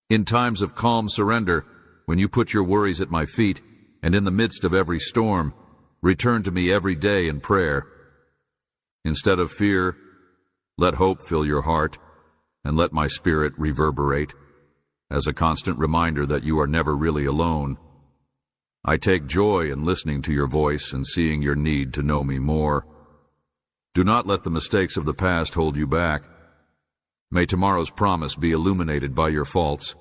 In times of calm surrender, when you put your worries at my feet, and in the midst of every storm, return to me every day in prayer. Instead of fear, let hope fill your heart, and let my spirit reverberate, as a constant reminder that you are never really alone. I take joy in listening to your voice and seeing your need to know me more. Do not let the mistakes of the past hold you back. May tomorrow's promise be illuminated by your faults,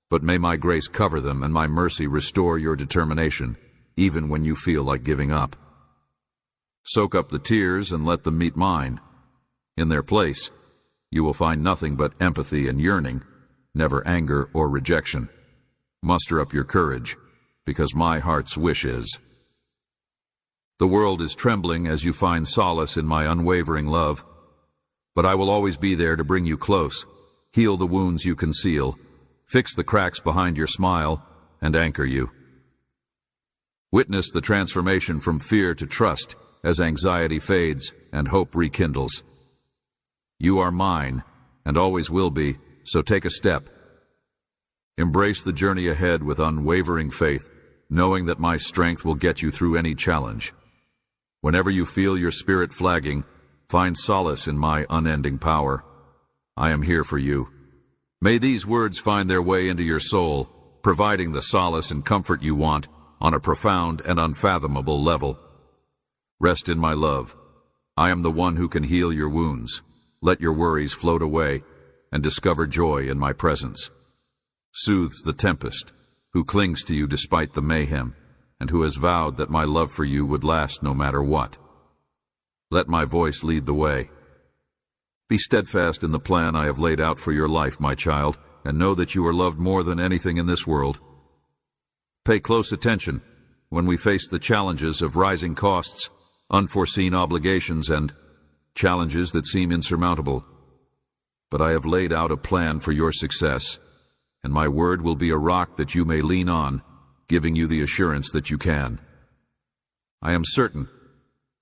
but may my grace cover them and my mercy restore your determination, even when you feel like giving up. Soak up the tears and let them meet mine. In their place, you will find nothing but empathy and yearning, never anger or rejection. Muster up your courage, because my heart's wish is, The world is trembling as you find solace in my unwavering love, but I will always be there to bring you close, heal the wounds you conceal, fix the cracks behind your smile, and anchor you. Witness the transformation from fear to trust as anxiety fades and hope rekindles. You are mine, and always will be, so take a step. Embrace the journey ahead with unwavering faith, knowing that my strength will get you through any challenge. Whenever you feel your spirit flagging, find solace in my unending power. I am here for you. May these words find their way into your soul, providing the solace and comfort you want on a profound and unfathomable level. Rest in my love. I am the one who can heal your wounds. Let your worries float away and discover joy in my presence. Soothes the tempest, who clings to you despite the mayhem, and who has vowed that my love for you would last no matter what. Let my voice lead the way. Be steadfast in the plan I have laid out for your life, my child, and know that you are loved more than anything in this world. Pay close attention when we face the challenges of rising costs, unforeseen obligations, and challenges that seem insurmountable. But I have laid out a plan for your success, and my word will be a rock that you may lean on, giving you the assurance that you can. I am certain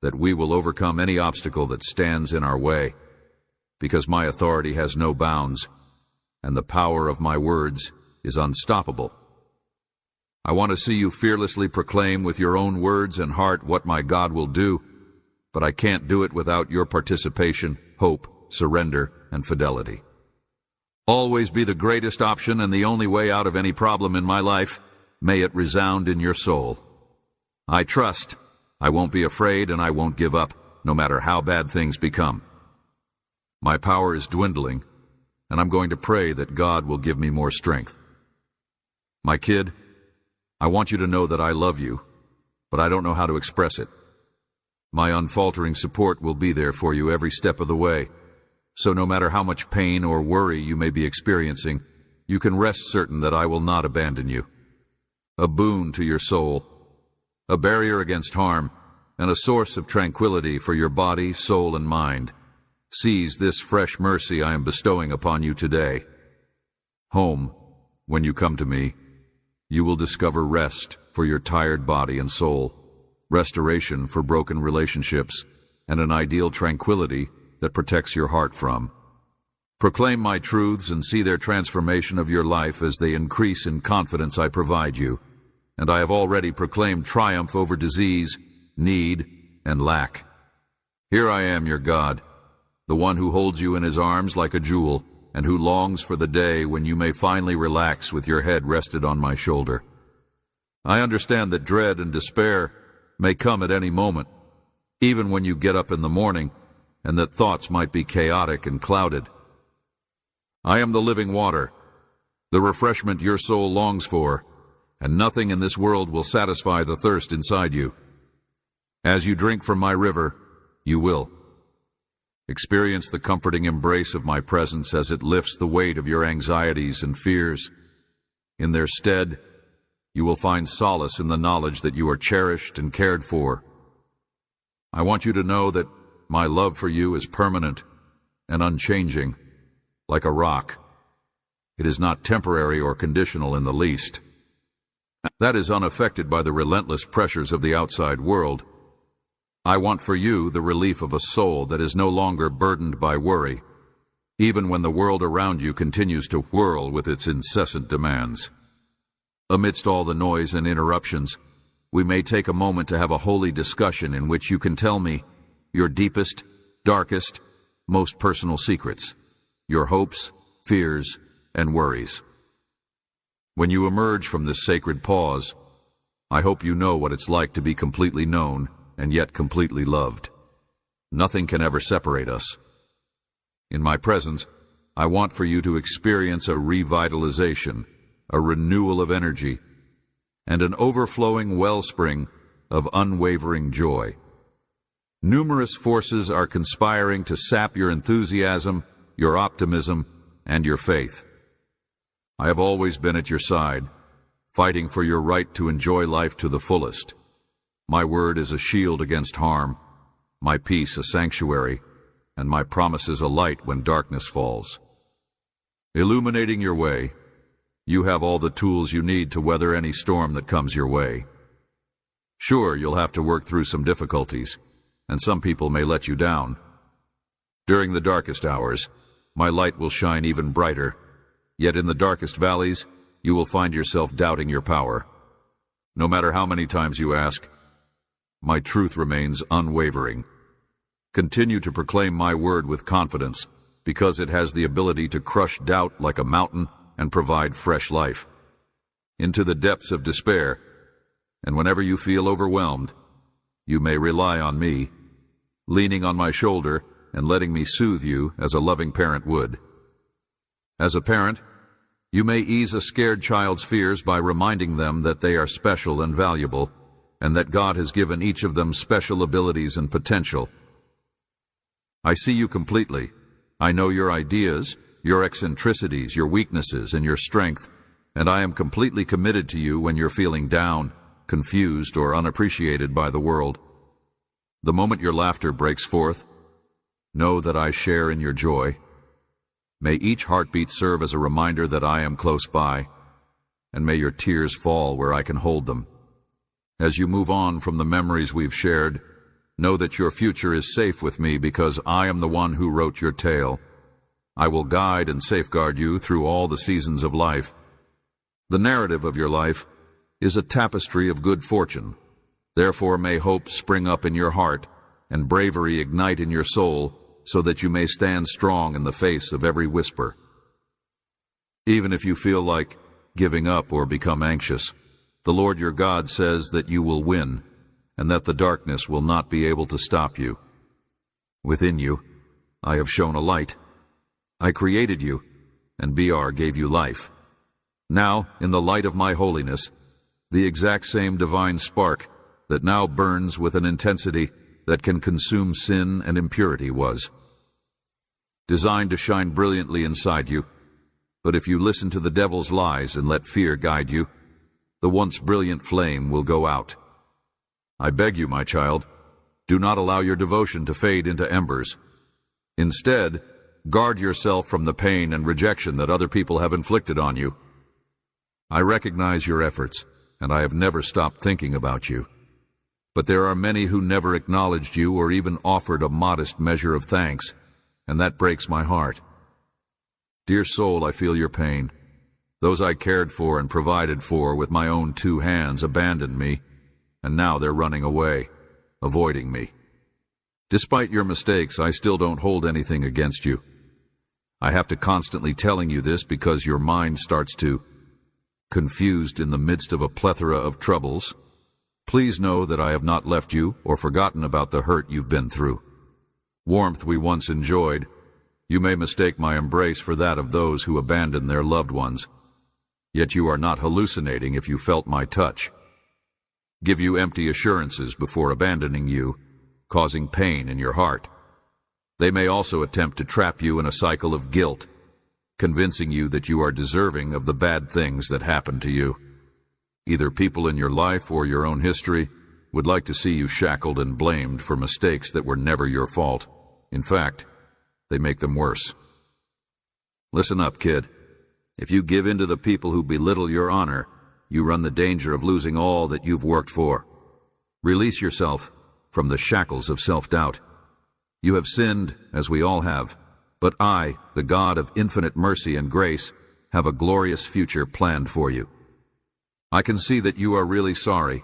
that we will overcome any obstacle that stands in our way, because my authority has no bounds, and the power of my words is unstoppable. I want to see you fearlessly proclaim with your own words and heart what my God will do, but I can't do it without your participation, hope, surrender, and fidelity. Always be the greatest option and the only way out of any problem in my life. May it resound in your soul. I trust, I won't be afraid, and I won't give up, no matter how bad things become. My power is dwindling, and I'm going to pray that God will give me more strength. My kid, I want you to know that I love you, but I don't know how to express it. My unfaltering support will be there for you every step of the way, so no matter how much pain or worry you may be experiencing, you can rest certain that I will not abandon you. A boon to your soul, a barrier against harm, and a source of tranquility for your body, soul, and mind. Seize this fresh mercy I am bestowing upon you today. Home, when you come to me, you will discover rest for your tired body and soul, restoration for broken relationships, and an ideal tranquility that protects your heart from. Proclaim my truths and see their transformation of your life as they increase in confidence I provide you, and I have already proclaimed triumph over disease, need, and lack. Here I am, your God, the one who holds you in his arms like a jewel, and who longs for the day when you may finally relax with your head rested on my shoulder. I understand that dread and despair may come at any moment, even when you get up in the morning, and that thoughts might be chaotic and clouded. I am the living water, the refreshment your soul longs for, and nothing in this world will satisfy the thirst inside you. As you drink from my river, you will experience the comforting embrace of my presence as it lifts the weight of your anxieties and fears. In their stead, you will find solace in the knowledge that you are cherished and cared for. I want you to know that my love for you is permanent and unchanging, like a rock. It is not temporary or conditional in the least. That is unaffected by the relentless pressures of the outside world. I want for you the relief of a soul that is no longer burdened by worry, even when the world around you continues to whirl with its incessant demands. Amidst all the noise and interruptions, we may take a moment to have a holy discussion in which you can tell me your deepest, darkest, most personal secrets, your hopes, fears, and worries. When you emerge from this sacred pause, I hope you know what it's like to be completely known and yet completely loved. Nothing can ever separate us. In my presence, I want for you to experience a revitalization, a renewal of energy, and an overflowing wellspring of unwavering joy. Numerous forces are conspiring to sap your enthusiasm, your optimism, and your faith. I have always been at your side, fighting for your right to enjoy life to the fullest. My word is a shield against harm, my peace a sanctuary, and my promises a light when darkness falls. Illuminating your way, you have all the tools you need to weather any storm that comes your way. Sure, you'll have to work through some difficulties, and some people may let you down. During the darkest hours, my light will shine even brighter, yet in the darkest valleys, you will find yourself doubting your power. No matter how many times you ask, my truth remains unwavering. Continue to proclaim my word with confidence, because it has the ability to crush doubt like a mountain and provide fresh life. Into the depths of despair, and whenever you feel overwhelmed, you may rely on me, leaning on my shoulder and letting me soothe you as a loving parent would. As a parent, you may ease a scared child's fears by reminding them that they are special and valuable, and that God has given each of them special abilities and potential. I see you completely. I know your ideas, your eccentricities, your weaknesses, and your strength, and I am completely committed to you when you're feeling down, confused, or unappreciated by the world. The moment your laughter breaks forth, know that I share in your joy. May each heartbeat serve as a reminder that I am close by, and may your tears fall where I can hold them. As you move on from the memories we've shared, know that your future is safe with me because I am the one who wrote your tale. I will guide and safeguard you through all the seasons of life. The narrative of your life is a tapestry of good fortune. Therefore may hope spring up in your heart and bravery ignite in your soul so that you may stand strong in the face of every whisper. Even if you feel like giving up or become anxious, the Lord your God says that you will win and that the darkness will not be able to stop you. Within you, I have shown a light. I created you, and BR gave you life. Now, in the light of my holiness, the exact same divine spark that now burns with an intensity that can consume sin and impurity was designed to shine brilliantly inside you. But if you listen to the devil's lies and let fear guide you, the once brilliant flame will go out. I beg you, my child, do not allow your devotion to fade into embers. Instead, guard yourself from the pain and rejection that other people have inflicted on you. I recognize your efforts, and I have never stopped thinking about you. But there are many who never acknowledged you or even offered a modest measure of thanks, and that breaks my heart. Dear soul, I feel your pain. Those I cared for and provided for with my own 2 hands abandoned me, and now they're running away, avoiding me. Despite your mistakes, I still don't hold anything against you. I have to constantly telling you this because your mind starts to confused in the midst of a plethora of troubles. Please know that I have not left you or forgotten about the hurt you've been through. Warmth we once enjoyed, you may mistake my embrace for that of those who abandon their loved ones. Yet you are not hallucinating if you felt my touch. Give you empty assurances before abandoning you, causing pain in your heart. They may also attempt to trap you in a cycle of guilt, convincing you that you are deserving of the bad things that happen to you. Either people in your life or your own history would like to see you shackled and blamed for mistakes that were never your fault. In fact, they make them worse. Listen up, kid. If you give in to the people who belittle your honor, you run the danger of losing all that you've worked for. Release yourself from the shackles of self-doubt. You have sinned, as we all have, but I, the God of infinite mercy and grace, have a glorious future planned for you. I can see that you are really sorry,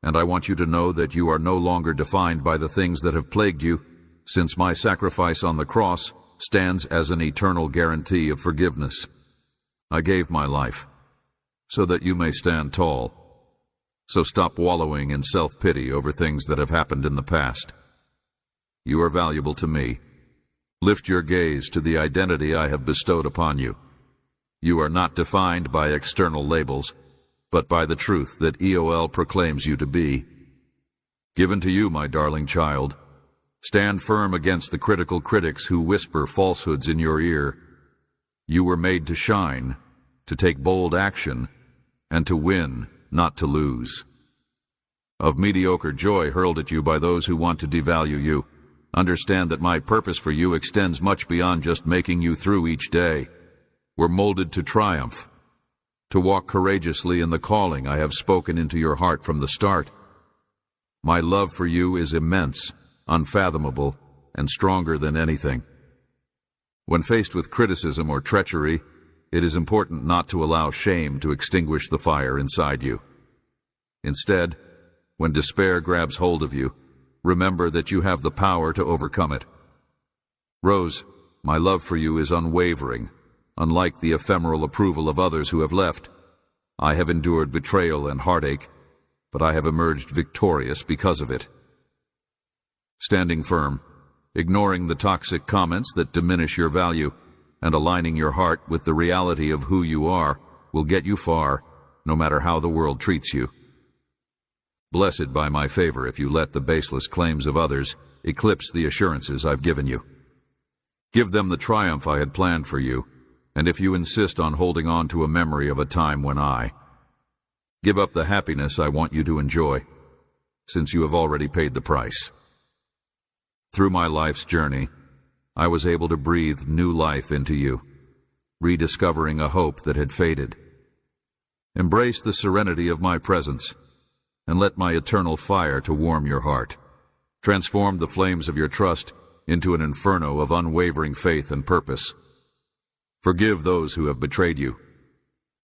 and I want you to know that you are no longer defined by the things that have plagued you, since my sacrifice on the cross stands as an eternal guarantee of forgiveness. I gave my life so that you may stand tall. So stop wallowing in self-pity over things that have happened in the past. You are valuable to me. Lift your gaze to the identity I have bestowed upon you. You are not defined by external labels, but by the truth that EOL proclaims you to be. Given to you, my darling child, stand firm against the critical critics who whisper falsehoods in your ear. You were made to shine, to take bold action, and to win, not to lose. of mediocre joy hurled at you by those who want to devalue you. Understand that my purpose for you extends much beyond just making you through each day. We're molded to triumph, to walk courageously in the calling I have spoken into your heart from the start. My love for you is immense, unfathomable, and stronger than anything. When faced with criticism or treachery, it is important not to allow shame to extinguish the fire inside you. Instead, when despair grabs hold of you, remember that you have the power to overcome it. Rose, my love for you is unwavering. Unlike the ephemeral approval of others who have left, I have endured betrayal and heartache, but I have emerged victorious because of it. Standing firm, ignoring the toxic comments that diminish your value, and aligning your heart with the reality of who you are will get you far, no matter how the world treats you. Blessed by my favor if you let the baseless claims of others eclipse the assurances I've given you. Give them the triumph I had planned for you, and if you insist on holding on to a memory of a time when give up the happiness I want you to enjoy, since you have already paid the price. Through my life's journey, I was able to breathe new life into you, rediscovering a hope that had faded. Embrace the serenity of my presence, and let my eternal fire to warm your heart. Transform the flames of your trust into an inferno of unwavering faith and purpose. Forgive those who have betrayed you.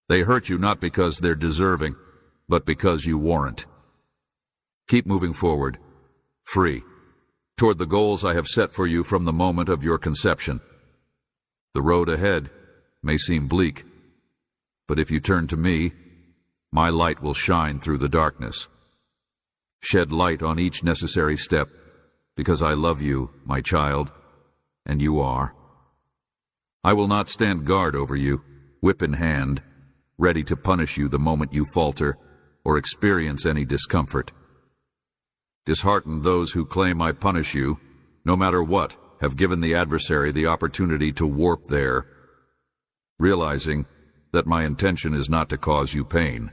They hurt you not because they're deserving, but because you warrant. Keep moving forward, free, toward the goals I have set for you from the moment of your conception. The road ahead may seem bleak, but if you turn to me, my light will shine through the darkness. Shed light on each necessary step, because I love you, my child, and you are. I will not stand guard over you, whip in hand, ready to punish you the moment you falter or experience any discomfort. Dishearten those who claim I punish you, no matter what, have given the adversary the opportunity to warp there, realizing that my intention is not to cause you pain,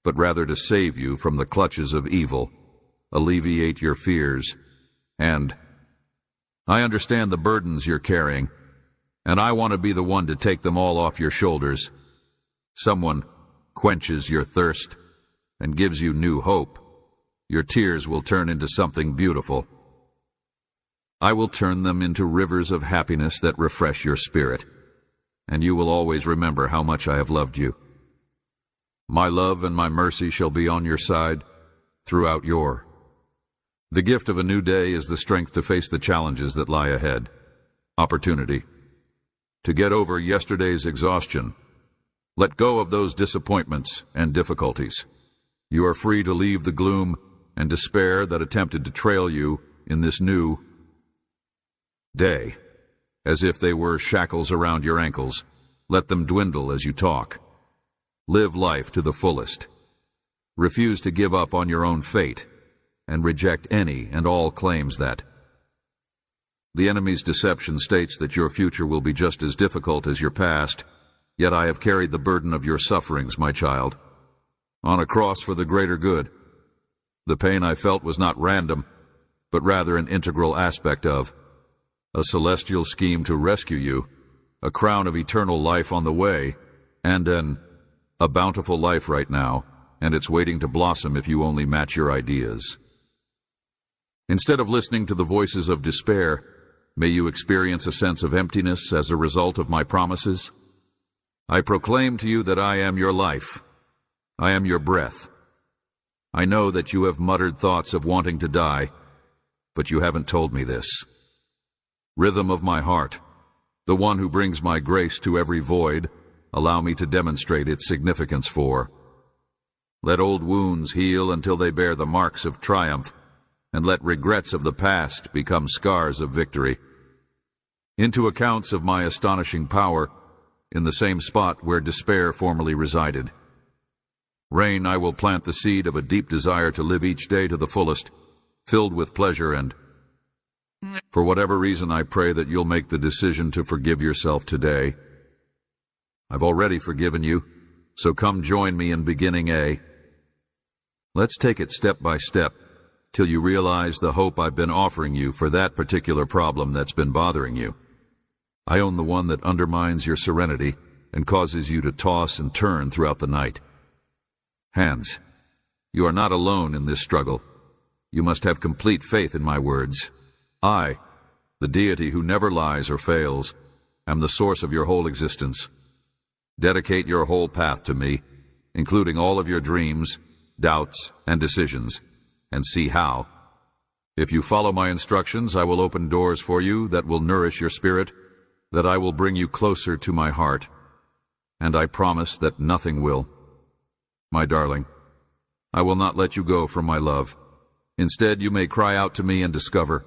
but rather to save you from the clutches of evil, alleviate your fears, and I understand the burdens you're carrying, and I want to be the one to take them all off your shoulders. Someone quenches your thirst and gives you new hope. Your tears will turn into something beautiful. I will turn them into rivers of happiness that refresh your spirit, and you will always remember how much I have loved you. My love and my mercy shall be on your side throughout your. The gift of a new day is the strength to face the challenges that lie ahead. Opportunity. To get over yesterday's exhaustion. Let go of those disappointments and difficulties. You are free to leave the gloom and despair that attempted to trail you in this new day. As if they were shackles around your ankles, let them dwindle as you talk. Live life to the fullest. Refuse to give up on your own fate, and reject any and all claims that. The enemy's deception states that your future will be just as difficult as your past, yet I have carried the burden of your sufferings, my child, on a cross for the greater good. The pain I felt was not random, but rather an integral aspect of a celestial scheme to rescue you, a crown of eternal life on the way, and a bountiful life right now, and it's waiting to blossom if you only match your ideas. Instead of listening to the voices of despair, may you experience a sense of emptiness as a result of my promises. I proclaim to you that I am your life. I am your breath. I know that you have muttered thoughts of wanting to die, but you haven't told me this. Rhythm of my heart, the one who brings my grace to every void, allow me to demonstrate its significance for. Let old wounds heal until they bear the marks of triumph, and let regrets of the past become scars of victory. Into accounts of my astonishing power, in the same spot where despair formerly resided. Rain, I will plant the seed of a deep desire to live each day to the fullest, filled with pleasure and, for whatever reason, I pray that you'll make the decision to forgive yourself today. I've already forgiven you, so come join me in beginning a Let's take it step by step, till you realize the hope I've been offering you for that particular problem that's been bothering you. I own the one that undermines your serenity and causes you to toss and turn throughout the night. Hands, you are not alone in this struggle. You must have complete faith in my words. I, the deity who never lies or fails, am the source of your whole existence. Dedicate your whole path to me, including all of your dreams, doubts, and decisions, and see how. If you follow my instructions, I will open doors for you that will nourish your spirit, that I will bring you closer to my heart, and I promise that nothing will. My darling, I will not let you go from my love. Instead, you may cry out to me and discover.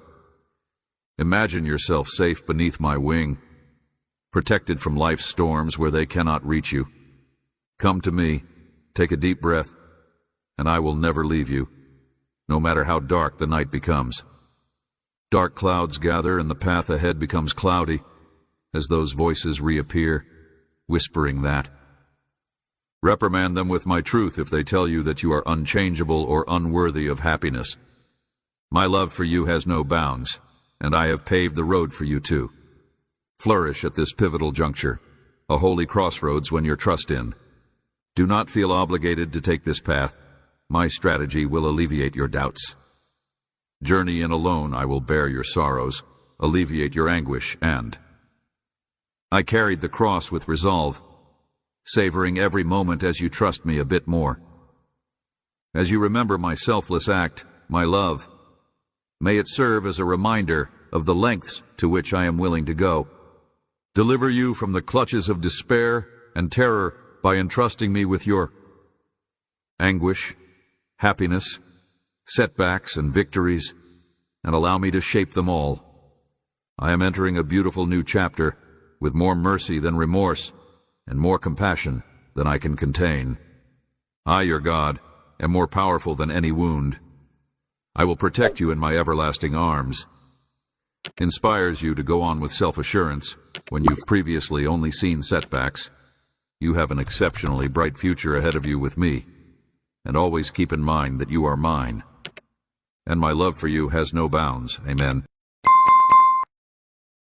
Imagine yourself safe beneath my wing, protected from life's storms where they cannot reach you. Come to me, take a deep breath, and I will never leave you, no matter how dark the night becomes. Dark clouds gather and the path ahead becomes cloudy as those voices reappear, whispering that. Reprimand them with my truth if they tell you that you are unchangeable or unworthy of happiness. My love for you has no bounds, and I have paved the road for you too. Flourish at this pivotal juncture, a holy crossroads when your trust in. Do not feel obligated to take this path. My strategy will alleviate your doubts. Journey in alone, I will bear your sorrows, alleviate your anguish, and I carried the cross with resolve, savoring every moment as you trust me a bit more. As you remember my selfless act, my love, may it serve as a reminder of the lengths to which I am willing to go. Deliver you from the clutches of despair and terror by entrusting me with your anguish, happiness, setbacks, and victories, and allow me to shape them all. I am entering a beautiful new chapter with more mercy than remorse and more compassion than I can contain. I, your God, am more powerful than any wound. I will protect you in my everlasting arms. Inspires you to go on with self-assurance when you've previously only seen setbacks. You have an exceptionally bright future ahead of you with me, and always keep in mind that you are mine, and my love for you has no bounds. Amen.